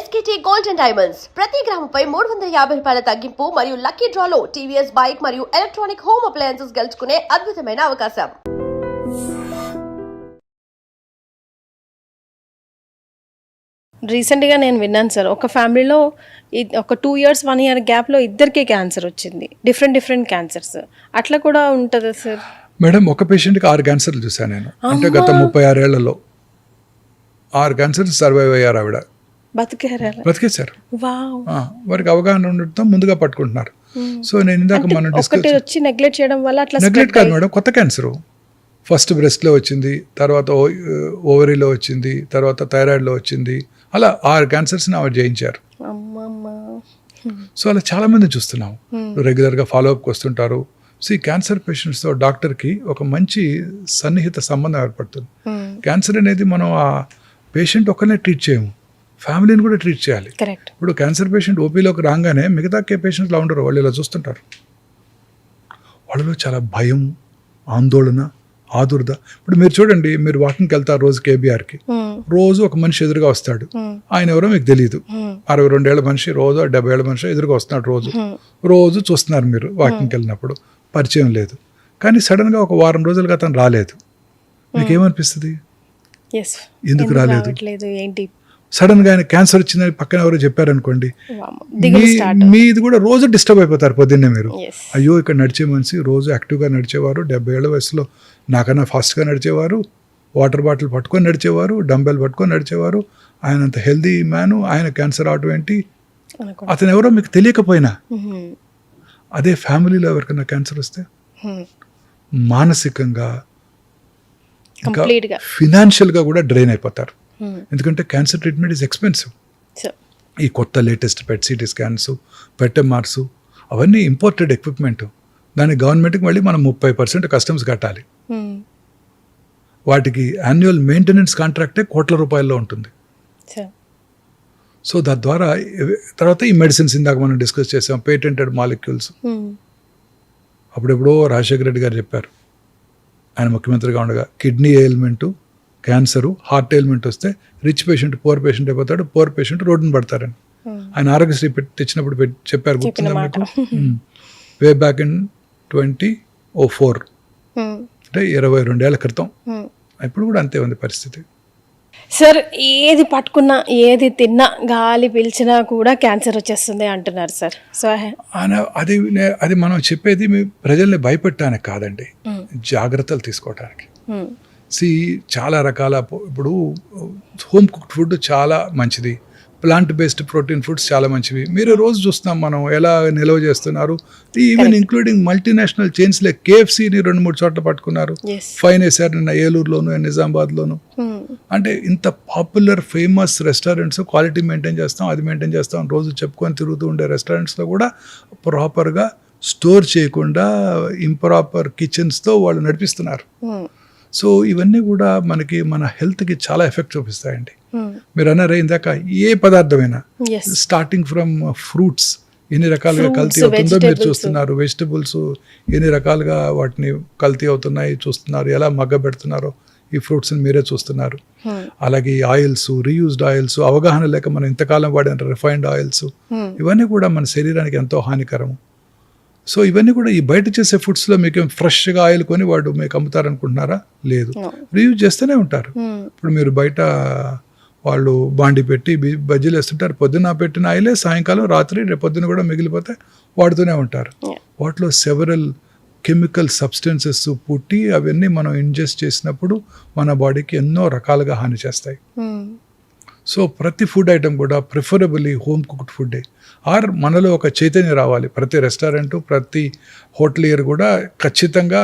SKT Gold and Diamonds ప్రతి గ్రాముపై 350 రూపాయల తగ్గింపు మరియు లక్కీ డ్రాలో TVS బైక్ మరియు ఎలక్ట్రానిక్ హోమ్ అప్లయన్సెస్ గెలుచుకునే అద్భుతమైన అవకాశం. రీసెంట్గా నేను విన్నాను సార్, ఒక ఫ్యామిలీలో ఒక 2 years 1 year గ్యాప్లో ఇద్దరికీ క్యాన్సర్ వచ్చింది, డిఫరెంట్ క్యాన్సర్స్. అట్లా కూడా ఉంటుందా సార్? మేడం, ఒక పేషెంట్కి 6 క్యాన్సర్లు చూసాను నేను. అంటే గత 36 ఏళ్లలో 6 క్యాన్సర్స్ సర్వైవ్ అయ్యారు. ఆవిడ బతికేశారు. వారికి అవగాహన ఉండటంతో ముందుగా పట్టుకుంటున్నారు. సో నేను ఇందాక మనం వచ్చి నెగ్లెక్ట్ చేయడం వల్ల అట్లా నెగ్లెక్ట్ కాదు మేడం, కొత్త క్యాన్సర్ ఫస్ట్ బ్రెస్ట్లో వచ్చింది, తర్వాత ఓవరీలో వచ్చింది, తర్వాత థైరాయిడ్లో వచ్చింది. అలా 6 క్యాన్సర్స్ని ఆవిడ జయించారు. సో అలా చాలా మంది చూస్తున్నాం. రెగ్యులర్గా ఫాలోఅప్కి వస్తుంటారు. సో ఈ క్యాన్సర్ పేషెంట్స్తో డాక్టర్కి ఒక మంచి సన్నిహిత సంబంధం ఏర్పడుతుంది. క్యాన్సర్ అనేది మనం ఆ పేషెంట్ ఒక్కరినే ట్రీట్ చేయము, ఫ్యామిలీని కూడా ట్రీట్ చేయాలి. ఇప్పుడు క్యాన్సర్ పేషెంట్ ఓపీలోకి రాగానే మిగతా పేషెంట్స్లా ఉండరు, వాళ్ళు ఇలా చూస్తుంటారు. వాళ్ళలో చాలా భయం, ఆందోళన, ఆదుర్ద. ఇప్పుడు మీరు చూడండి, మీరు వాకింగ్కి వెళ్తారు రోజు కేబీఆర్కి, రోజు ఒక మనిషి ఎదురుగా వస్తాడు. ఆయన ఎవరో మీకు తెలియదు. 62 ఏళ్ల మనిషి, రోజు 70 ఏళ్ల మనిషి ఎదురుగా వస్తున్నాడు. రోజు చూస్తున్నారు మీరు వాకింగ్కి వెళ్ళినప్పుడు, పరిచయం లేదు. కానీ సడన్గా ఒక వారం రోజులుగా అతను రాలేదు. మీకేమనిపిస్తుంది? ఎందుకు రాలేదు? సడన్ గా ఆయన క్యాన్సర్ వచ్చిందని పక్కన ఎవరో చెప్పారనుకోండి, మీది కూడా రోజు డిస్టర్బ్ అయిపోతారు. పొద్దున్నే మీరు అయ్యో ఇక్కడ నడిచే మనిషి రోజు యాక్టివ్గా నడిచేవారు, 70 ఏళ్ల వయసులో నాకన్నా ఫాస్ట్గా నడిచేవారు, వాటర్ బాటిల్ పట్టుకొని నడిచేవారు, డంబెల్ పట్టుకొని నడిచేవారు, ఆయన అంత హెల్దీ మ్యాను, ఆయన క్యాన్సర్ అవటం ఏంటి? అతను ఎవరో మీకు తెలియకపోయినా, అదే ఫ్యామిలీలో ఎవరికైనా క్యాన్సర్ వస్తే మానసికంగా ఇంకా ఫినాన్షియల్గా కూడా డ్రైన్ అయిపోతారు. ఎందుకంటే క్యాన్సర్ ట్రీట్మెంట్ ఈజ్ ఎక్స్పెన్సివ్. ఈ కొత్త లేటెస్ట్ పెట్ సిటీ స్కాన్స్, ఎంఆర్స్ అవన్నీ ఇంపోర్టెడ్ ఎక్విప్మెంట్. దానికి గవర్నమెంట్కి మళ్ళీ మనం 30% కస్టమ్స్ కట్టాలి. వాటికి యాన్యువల్ మెయింటెనెన్స్ కాంట్రాక్టే కోట్ల రూపాయల్లో ఉంటుంది. సో దాని ద్వారా తర్వాత ఈ మెడిసిన్స్ ఇందాక మనం డిస్కస్ చేసాం, పేటెంటెడ్ మాలిక్యూల్స్. అప్పుడెప్పుడో రాజశేఖర రెడ్డి గారు చెప్పారు, ఆయన ముఖ్యమంత్రిగా ఉండగా, కిడ్నీ ఎయిల్మెంటు, క్యాన్సరు, హార్ట్ ఎయిల్మెంట్ వస్తే రిచ్ పేషెంట్ పూర్ పేషెంట్ అయిపోతాడు, పూర్ పేషెంట్ రోడ్డున పడతారని ఆయన ఆరోగ్యశ్రీ తెచ్చినప్పుడు చెప్పారు. గుర్తుందా మీకు? వే బ్యాక్ ఇన్ 2004, అంటే 22 ఏళ్ల క్రితం. ఇప్పుడు కూడా అంతే ఉంది పరిస్థితి. సార్, ఏది పట్టుకున్నా ఏది తిన్నా గాలి పీల్చినా కూడా క్యాన్సర్ వచ్చేస్తుంది అంటున్నారు సార్. సో అది మనం చెప్పేది మీ ప్రజల్ని భయపెట్టడానికి కాదండి, జాగ్రత్తలు తీసుకోవడానికి. చాలా రకాల, ఇప్పుడు హోమ్ కుక్డ్ ఫుడ్ చాలా మంచిది, ప్లాంట్ బేస్డ్ ప్రోటీన్ ఫుడ్స్ చాలా మంచివి. మీరు రోజు చూస్తున్నాం మనం ఎలా నిల్వ చేస్తున్నారు. ఈవెన్ ఇంక్లూడింగ్ మల్టీనేషనల్ చైన్స్లే KFCని 2-3 చోట్ల పట్టుకున్నారు, ఫైన్ వేశారు నిన్న ఏలూరులోను, నిజామాబాద్లోను. అంటే ఇంత popular famous restaurants, quality maintain చేస్తాం, అది మెయింటైన్ చేస్తాం రోజు చెప్పుకొని తిరుగుతూ ఉండే రెస్టారెంట్స్లో కూడా ప్రాపర్గా స్టోర్ చేయకుండా ఇంప్రాపర్ కిచెన్స్తో వాళ్ళు నడిపిస్తున్నారు. సో ఇవన్నీ కూడా మనకి మన హెల్త్కి చాలా ఎఫెక్ట్ చూపిస్తాయండి. మీరు అన్నారే ఇందాక, ఏ పదార్థమైనా స్టార్టింగ్ ఫ్రమ్ ఫ్రూట్స్ ఎన్ని రకాలుగా కల్తీ అవుతుందో మీరు చూస్తున్నారు, వెజిటబుల్స్ ఎన్ని రకాలుగా వాటిని కల్తీ అవుతున్నాయి చూస్తున్నారు, ఎలా మగ్గ పెడుతున్నారో ఈ ఫ్రూట్స్ని మీరే చూస్తున్నారు. అలాగే ఆయిల్స్, రీయూజ్డ్ ఆయిల్స్, అవగాహన లేక మనం ఇంతకాలం వాడిన రిఫైన్డ్ ఆయిల్స్, ఇవన్నీ కూడా మన శరీరానికి ఎంతో హానికరము. సో ఇవన్నీ కూడా ఈ బయట చేసే ఫుడ్స్లో మీకు ఫ్రెష్గా ఆయిల్ కొని వాడు మీకు అమ్ముతారనుకుంటున్నారా? లేదు, రీయూజ్ చేస్తూనే ఉంటారు. ఇప్పుడు మీరు బయట వాళ్ళు బాండి పెట్టి బజ్జీలు వేస్తుంటారు, పొద్దున పెట్టిన ఆయిలే సాయంకాలం, రాత్రి, రేపు పొద్దున కూడా మిగిలిపోతే వాడుతూనే ఉంటారు. వాటిలో సెవరల్ కెమికల్ సబ్స్టెన్సెస్ పుట్టి అవన్నీ మనం ఇంజెస్ట్ చేసినప్పుడు మన బాడీకి ఎన్నో రకాలుగా హాని చేస్తాయి. సో ప్రతి ఫుడ్ ఐటమ్ కూడా ప్రిఫరబుల్లీ హోమ్ కుక్డ్ ఫుడ్డే. మనలో ఒక చైతన్యం రావాలి. ప్రతి రెస్టారెంటు, ప్రతి హోటలియర్ కూడా ఖచ్చితంగా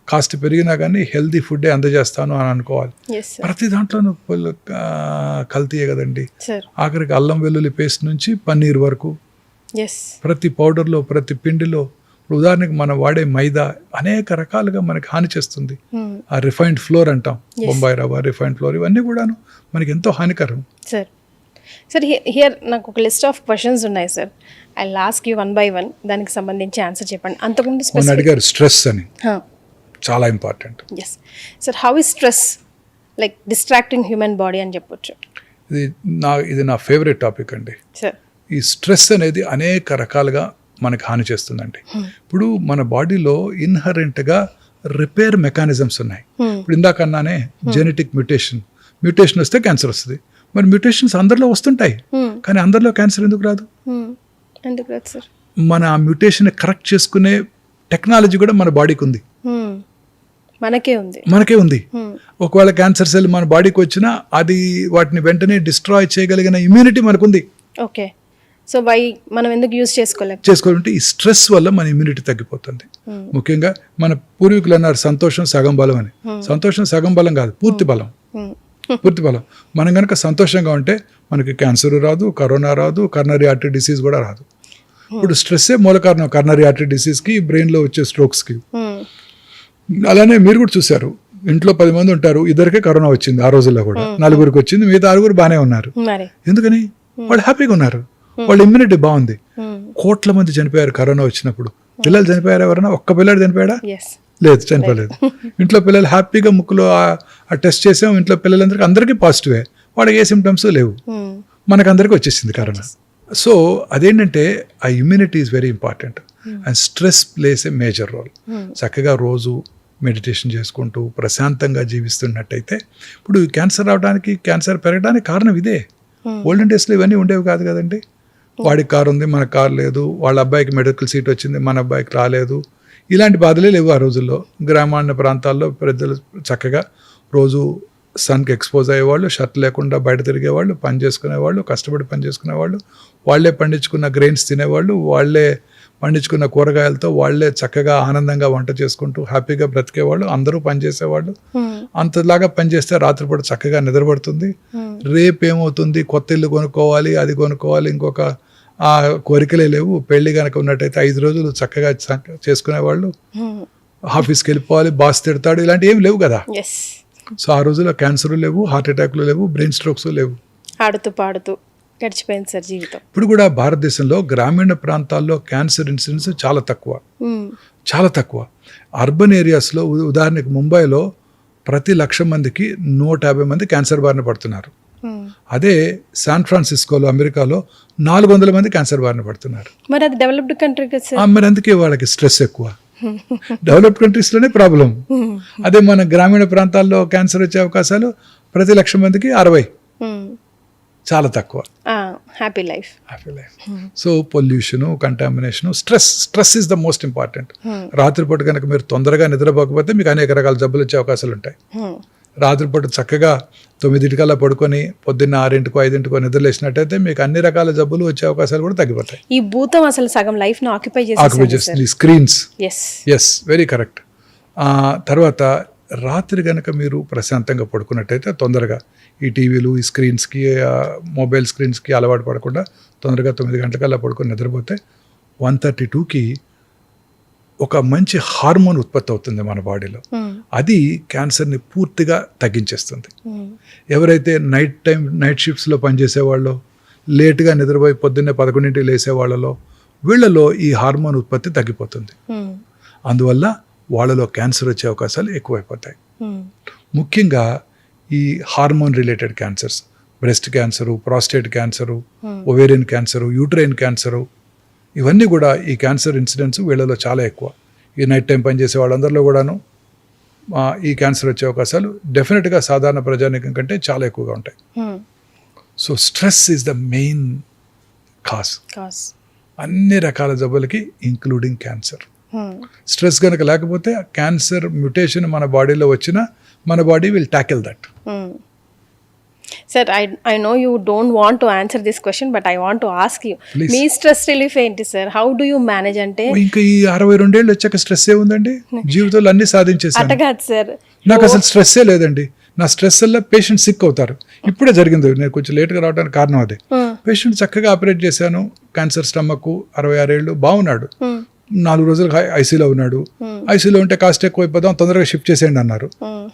కాస్ట్ పెరిగినా కానీ హెల్దీ ఫుడ్డే అందజేస్తాను అని అనుకోవాలి. ప్రతి దాంట్లోనూ కల్తీయే కదండి. ఆఖరికి అల్లం వెల్లుల్లి పేస్ట్ నుంచి పన్నీర్ వరకు, ప్రతి పౌడర్లో, ప్రతి పిండిలో. ఉదాహరణకి మనం వాడే మైదా అనేక రకాలుగా మనకి హాని చేస్తుంది. ఆ రిఫైన్డ్ ఫ్లోర్ అంటాం, బొంబాయి రవ్వ, రిఫైన్డ్ ఫ్లోర్, ఇవన్నీ కూడాను మనకి ఎంతో హానికరం. సార్ హియర్ నాకు ఒక లిస్ట్ ఆఫ్ క్వశ్చన్స్ ఉన్నాయి సార్. ఐ లాస్క్ యూ 1 by 1, దానికి సంబంధించి ఆన్సర్ చెప్పండి. అంతకుముందు అడిగారు స్ట్రెస్ అని, చాలా important. Sir, how is stress like distracting human body అని చెప్పొచ్చు? ఇది నా ఫేవరెట్ టాపిక్ అండి. సార్ ఈ స్ట్రెస్ అనేది అనేక రకాలుగా మనకు హాని చేస్తుందండి. ఇప్పుడు మన బాడీలో ఇన్హరెంట్గా రిపేర్ మెకానిజమ్స్ ఉన్నాయి. ఇప్పుడు ఇందాక అన్నానే జెనెటిక్ మ్యూటేషన్ వస్తే క్యాన్సర్ వస్తుంది. మరి మ్యూటేషన్స్ అందరిలో వస్తుంటాయి, కానీ అందరిలో క్యాన్సర్ ఎందుకు రాదు? ఎందుకు రాదు సార్? మన ఆ మ్యూటేషన్ కరెక్ట్ చేసుకునే టెక్నాలజీ కూడా మన బాడీకి ఉంది, మనకే ఉంది. ఒకవేళ క్యాన్సర్ సెల్ మన బాడీకి వచ్చినా అది వాటిని వెంటనే డిస్ట్రాయ్ చేయగలిగిన ఇమ్యూనిటీ మనకుంది. ఓకే, సో మనం ఎందుకు యూజ్ చేసుకోవాలంటే ఈ స్ట్రెస్ వల్ల మన ఇమ్యూనిటీ తగ్గిపోతుంది. ముఖ్యంగా మన పూర్వీకులు అన్నారు సంతోషం సగం బలం అని. సంతోషం సగం బలం కాదు, పూర్తి బలం. మనం కనుక సంతోషంగా ఉంటే మనకి క్యాన్సర్ రాదు, కరోనా రాదు, కర్నరీ ఆర్టరీ డిసీజ్ కూడా రాదు. ఇప్పుడు స్ట్రెస్సే మూల కారణం కర్నరీ ఆర్టరీ డిసీజ్కి, బ్రెయిన్లో వచ్చే స్ట్రోక్స్కి. అలానే మీరు కూడా చూసారు, ఇంట్లో 10 మంది ఉంటారు, ఇద్దరికే కరోనా వచ్చింది ఆ రోజుల్లో కూడా. 4గురికి వచ్చింది, మిగతా 6 బాగానే ఉన్నారు. ఎందుకని? వాళ్ళు హ్యాపీగా ఉన్నారు, వాళ్ళ ఇమ్యూనిటీ బాగుంది. కోట్ల మంది చనిపోయారు కరోనా వచ్చినప్పుడు. పిల్లలు చనిపోయారు, ఎవరైనా ఒక్క పిల్లడు చనిపోయాడా? లేదు, చనిపోలేదు. ఇంట్లో పిల్లలు హ్యాపీగా ముక్కులో ఆ టెస్ట్ చేసాం, ఇంట్లో అందరికీ పాజిటివే, వాళ్ళకి ఏ సిమ్టమ్స్ లేవు. మనకందరికీ వచ్చేసింది కరోనా. సో అదేంటంటే ఆ immunity is very important and stress plays a major role. చక్కగా రోజు మెడిటేషన్ చేసుకుంటూ ప్రశాంతంగా జీవిస్తున్నట్టయితే, ఇప్పుడు క్యాన్సర్ రావడానికి, క్యాన్సర్ పెరగడానికి కారణం ఇదే. ఓల్డెన్ డేస్లో ఇవన్నీ ఉండేవి కాదు కదండి. వాడికి కారు ఉంది, మనకు కారు లేదు, వాళ్ళ అబ్బాయికి మెడికల్ సీట్ వచ్చింది, మన అబ్బాయికి రాలేదు, ఇలాంటి బాధలే లేవు ఆ రోజుల్లో. గ్రామాల ప్రాంతాల్లో ప్రజలు చక్కగా రోజు సన్కి ఎక్స్పోజ్ అయ్యేవాళ్ళు, షర్ట్ లేకుండా బయట తిరిగేవాళ్ళు, పని చేసుకునేవాళ్ళు, కష్టపడి పని చేసుకునేవాళ్ళు, వాళ్ళే పండించుకున్న గ్రెయిన్స్ తినేవాళ్ళు, వాళ్ళే పండించుకున్న కూరగాయలతో వాళ్ళే చక్కగా ఆనందంగా వంట చేసుకుంటూ హ్యాపీగా బ్రతికేవాళ్ళు. అందరూ పనిచేసేవాళ్ళు. అంతలాగా పనిచేస్తే రాత్రిపూట చక్కగా నిద్రపడుతుంది. రేపేమవుతుంది, కొత్త ఇల్లు కొనుక్కోవాలి, అది కొనుక్కోవాలి, ఇంకొక ఆ కోరికలే లేవు. పెళ్లి కనుక ఉన్నట్టయితే 5 రోజులు చక్కగా చేసుకునేవాళ్ళు. ఆఫీస్కి వెళ్ళిపోవాలి, బాస్ తిడతాడు, ఇలాంటి ఏమి లేవు కదా. సో ఆ రోజుల్లో క్యాన్సర్ లేవు, హార్ట్ అటాక్లు లేవు, బ్రెయిన్ స్ట్రోక్స్ లేవు. ఆడుతూ పాడుతూ గడిచిపోయింది సార్ జీవితం. ఇప్పుడు కూడా భారతదేశంలో గ్రామీణ ప్రాంతాల్లో క్యాన్సర్ ఇన్సిడెన్స్ చాలా తక్కువ. అర్బన్ ఏరియాస్లో ఉదాహరణకి ముంబైలో ప్రతి 1,00,000 మందికి 150 మంది క్యాన్సర్ బారిన పడుతున్నారు. అదే శాన్ ఫ్రాన్సిస్కోలో, అమెరికాలో 400 మంది క్యాన్సర్ బారిన పడుతున్నారు. మరి అది డెవలప్డ్ కంట్రీ కదా సార్. మరి అందుకే వాళ్ళకి స్ట్రెస్ ఎక్కువ. డెవలప్డ్ కంట్రీస్లోనే ప్రాబ్లం. అదే మన గ్రామీణ ప్రాంతాల్లో క్యాన్సర్ వచ్చే అవకాశాలు ప్రతి 1,00,000 మందికి 60, చాలా తక్కువ. Happy life. So pollution, contamination, stress is the most important. రాత్రిపూట కనుక మీరు తొందరగా నిద్రపోకపోతే మీకు అనేక రకాల జబ్బులు వచ్చే అవకాశాలు ఉంటాయి. రాత్రిపూట చక్కగా 9 పడుకొని పొద్దున్న 6, 5 నిద్రలేసినట్టయితే మీకు అన్ని రకాల జబ్బులు వచ్చే అవకాశాలు కూడా తగ్గిపోతాయి. ఈ భూతం అసలు సగం లైఫ్ ను ఆక్యుపై చేస్తుంది. Screens, yes, very correct. తర్వాత రాత్రి కనుక మీరు ప్రశాంతంగా పడుకున్నట్టయితే తొందరగా ఈ టీవీలు, ఈ స్క్రీన్స్కి, మొబైల్ స్క్రీన్స్కి అలవాటు పడకుండా తొందరగా 9 గంటలకల్లా పడుకొని నిద్రపోతే 132కి ఒక మంచి హార్మోన్ ఉత్పత్తి అవుతుంది మన బాడీలో. అది క్యాన్సర్ని పూర్తిగా తగ్గించేస్తుంది. ఎవరైతే నైట్ షిఫ్ట్స్లో పనిచేసేవాళ్ళో, లేటుగా నిద్రపోయి పొద్దున్నే 11ంటికి లేసేవాళ్ళలో, వీళ్ళలో ఈ హార్మోన్ ఉత్పత్తి తగ్గిపోతుంది. అందువల్ల వాళ్ళలో క్యాన్సర్ వచ్చే అవకాశాలు ఎక్కువైపోతాయి. ముఖ్యంగా ఈ hormone related cancers, breast cancer, prostate cancer, ovarian cancer, uterine cancer, ఇవన్నీ కూడా ఈ క్యాన్సర్ ఇన్సిడెంట్స్ వీళ్ళలో చాలా ఎక్కువ. ఈ నైట్ టైం పనిచేసే వాళ్ళందరిలో కూడాను ఈ క్యాన్సర్ వచ్చే అవకాశాలు డెఫినెట్గా సాధారణ ప్రజానీకం కంటే చాలా ఎక్కువగా ఉంటాయి. So stress is the main cause అన్ని రకాల జబ్బులకి, ఇంక్లూడింగ్ క్యాన్సర్. స్ట్రెస్ కనుక లేకపోతే క్యాన్సర్ మ్యుటేషన్ మన బాడీలో వచ్చినా మన body will tackle that. Sir, I know you don't want to answer this question, but I want to ask you. మీ stress relief ఏంటి sir? How do you manage? అంటే ఇంకా ఈ 62 ఏళ్ళు వచ్చాక స్ట్రెస్ ఏ ఉందండి? జీవితంలో అన్ని సాధించేసాను. అటగాదు సార్, నాకు అసలు స్ట్రెస్సే లేదండి. నా స్ట్రెస్ వల్ల పేషెంట్ సిక్ అవుతారు. ఇప్పుడే జరిగింది, నేను కొంచెం లేట్గా రావడానికి కారణం అదే. పేషెంట్ చక్కగా ఆపరేట్ చేశాను, క్యాన్సర్ స్టమక్, 66 ఏళ్ళు, బాగున్నాడు. 4 రోజులు ఐసీలో ఉన్నాడు. ఐసీలో ఉంటే కాస్ట్ ఎక్కువ అయిపోదాం, తొందరగా షిఫ్ట్ చేసేయండి అన్నారు.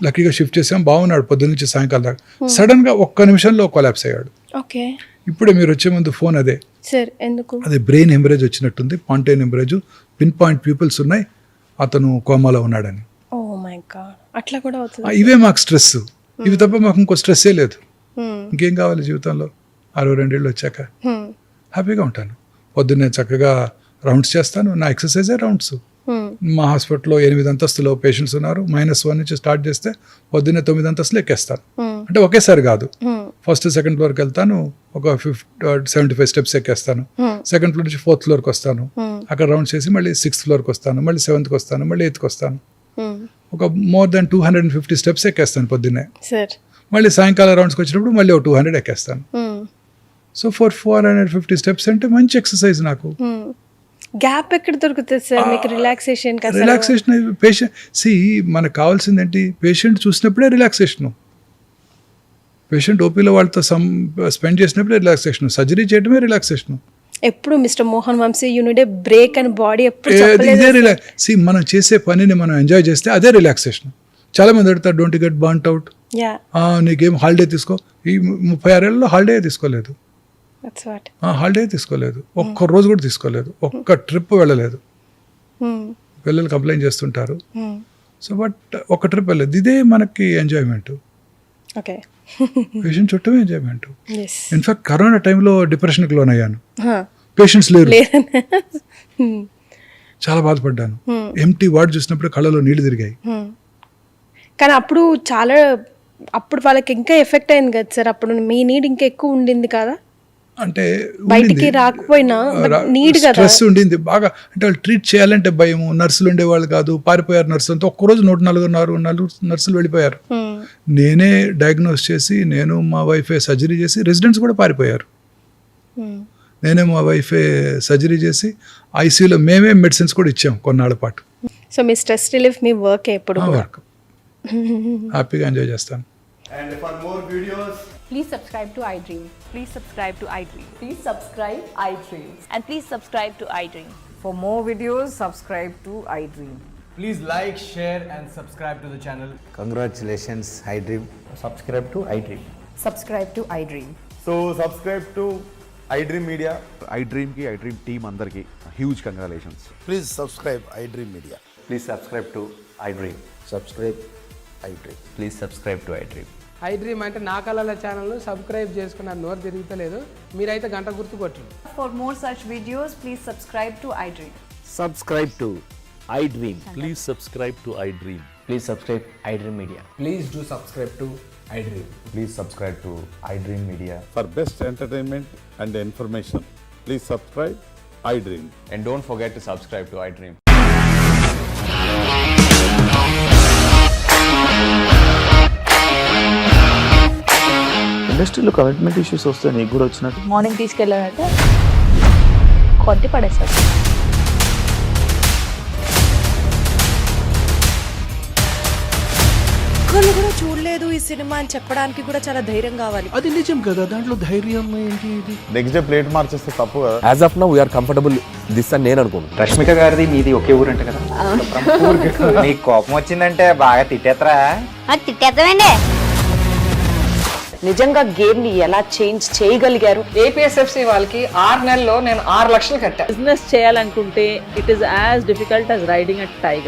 లక్కీగా షిఫ్ట్ చేసాం, బాగున్నాడు పొద్దున్న నుంచి సాయంకాలం దాకా. సడన్ గా 1 నిమిషంలో కొలాప్స్ అయ్యాడు. ఇప్పుడే మీరు వచ్చే ముందు ఫోన్ అదే సార్, ఎందుకు? అదే బ్రెయిన్ హెమరేజ్ వచ్చినట్టుంది, పాంటైన్ హెమరేజ్, పిన్ పాయింట్ పీపుల్స్ ఉన్నాయి, అతను కోమాలో ఉన్నాడని. అట్లా కూడా అవుతుంది. ఇవే మాకు స్ట్రెస్, ఇవి తప్ప మాకు ఇంకో స్ట్రెస్సే లేదు. ఇంకేం కావాలి జీవితంలో 62 ఏళ్ళు వచ్చాక హ్యాపీగా ఉంటాను. పొద్దున్నే చక్కగా రౌండ్స్ చేస్తాను, నా ఎక్సర్సైజే రౌండ్స్. మా హాస్పిటల్లో 8 అంతస్తులో పేషెంట్స్ ఉన్నారు, -1 నుంచి స్టార్ట్ చేస్తే పొద్దున్నే 9 అంతస్తులు ఎక్కేస్తాను. అంటే ఒకేసారి కాదు, ఫస్ట్ సెకండ్ ఫ్లోర్కి వెళ్తాను, ఒక 75 స్టెప్స్ ఎక్కేస్తాను, సెకండ్ ఫ్లోర్ నుంచి 4th ఫ్లోర్కి వస్తాను, అక్కడ రౌండ్స్ చేసి మళ్ళీ 6th ఫ్లోర్కి వస్తాను, మళ్ళీ 7th వస్తాను, మళ్ళీ 8th వస్తాను. ఒక మోర్ దాన్ 250 స్టెప్స్ ఎక్కేస్తాను పొద్దున్నే. మళ్ళీ సాయంకాలం రౌండ్స్కి వచ్చినప్పుడు మళ్ళీ ఒక 200 ఎక్కేస్తాను. సో 450 స్టెప్స్ అంటే మంచి ఎక్సర్సైజ్ నాకు. గ్యాప్ ఎక్కడ దొరుకుతుంది సార్ మీకు రిలాక్సేషన్? రిలాక్సేషన్ పేషెంట్ మనకు కావాల్సింది ఏంటి? పేషెంట్ చూసినప్పుడే రిలాక్సేషన్, పేషెంట్ ఓపీలో వాళ్ళతో స్పెండ్ చేసినప్పుడే రిలాక్సేషన్, సర్జరీ చేయడమే రిలాక్సేషన్. ఎప్పుడు మిస్టర్ మోహన్ వంశీ యూనిడే బ్రేక్ అండ్ బాడీ ఎప్పుడు ఇదే మనం చేసే పనిని మనం ఎంజాయ్ చేస్తే అదే రిలాక్సేషన్. చాలా మంది అడుగుతారు డోంట్ గెట్ బర్న్ట్ అవుట్, నీకేం హాలిడే తీసుకో. ఈ 36 ఏళ్ళలో హాలిడే తీసుకోలేదు, హాలిడే తీసుకోలేదు, ఒక్క రోజు కూడా తీసుకోలేదు, ఒక్క ట్రిప్ వెళ్ళలేదు. పిల్లలు కంప్లైంట్ చేస్తుంటారు. సో బట్ ఒక ట్రిప్ వెళ్ళలేదు, ఇదే మనకి ఎంజాయ్మెంట్. పేషెంట్ చుట్టూ ఎంజాయ్మెంట్. ఇన్ఫాక్ట్ కరోనా టైంలో డిప్రెషన్కి లోన్ అయ్యాను, పేషెంట్స్ లేరు, చాలా బాధపడ్డాను. ఎంటీ వార్డ్ చూసినప్పుడు కళ్ళలో నీళ్లు తిరిగాయి. కానీ అప్పుడు వాళ్ళకి ఇంకా ఎఫెక్ట్ అయింది కదా సార్, అప్పుడు మీ నీడ్ ఇంకా ఎక్కువ ఉండింది కదా, అంటే బయటికి రాకపోయినా నీడ్ కదా, స్ట్రెస్ ఉండింది బాగా. అంటే వాళ్ళు ట్రీట్ చేయాలంటే భయం, నర్సులు ఉండేవాళ్ళు కాదు, పారిపోయారు నర్సులు అంతా. ఒక్కరోజు 104 నర్సులు వెళ్ళిపోయారు. నేనే డయాగ్నోస్ చేసి, నేను మా వైఫే సర్జరీ చేసి, రెసిడెంట్స్ కూడా పారిపోయారు. నేనే మా వైఫే సర్జరీ చేసి ఐసీయూలో మేమే మెడిసిన్స్ కూడా ఇచ్చాం కొన్నాళ్ళ పాటు. సో మీ స్ట్రెస్ రిలీఫ్ మీ వర్క్ ఎప్పుడు వర్క్ హ్యాపీగా ఎంజాయ్ చేస్తాను. And for more videos, please subscribe to iDream. Please subscribe to iDream. Please subscribe iDream. And please subscribe to iDream. For more videos, subscribe to iDream. please like, share and subscribe to the channel. Congratulations, iDream. Subscribe to iDream. Subscribe to iDream. So subscribe to iDream Media. iDream ki iDream team andarki huge congratulations. Please subscribe iDream Media. Please subscribe to iDream. Subscribe iDream. Please subscribe to iDream. iDream అంటే నా కళల ఛానల్ను subscribe చేసుకున్న నోరు తిరుగుతలేదు, మీరైతే గంట గుర్తు కొట్టండి. For more such videos, please subscribe to iDream. Subscribe to iDream. Please subscribe to iDream. Please subscribe iDream Media. Please do subscribe to iDream. Please subscribe to iDream Media. For best entertainment and information, please subscribe iDream. And don't forget to subscribe to iDream. ఇండస్ట్రీలో commitment issues వస్తే నీకు కూడా వచ్చినట్టు morning తీసుకెళ్ళాలంటే కొట్టి పడేస్తారు. ఒక్కళ్ళు కూడా చూడలేదు ఈ సినిమా అని చెప్పడానికి కూడా చాలా ధైర్యం కావాలి. అది నిజం కదా, దాంట్లో ధైర్యం ఏంటి? నెక్స్ట్ డే ప్లేట్ మార్చేస్తే తప్పు కదా. As of now we are comfortable this అని నేను అనుకుంటున్నాను. రష్మిక గారిది మీది ఒకే ఊరంట కదా. నీకు కోపం వచ్చిందంటే బాగా తిట్టేత్తరా? తిట్టేద్దామండి. నిజంగా గేమ్ ని ఎలా చేంజ్ చేయగలిగారు? ఏపీఎస్ఎఫ్సి వాళ్ళకి 6 నెలల్లో నేను 6 లక్షలు కట్టా. బిజినెస్ చేయాలనుకుంటే it is as difficult as riding a tiger.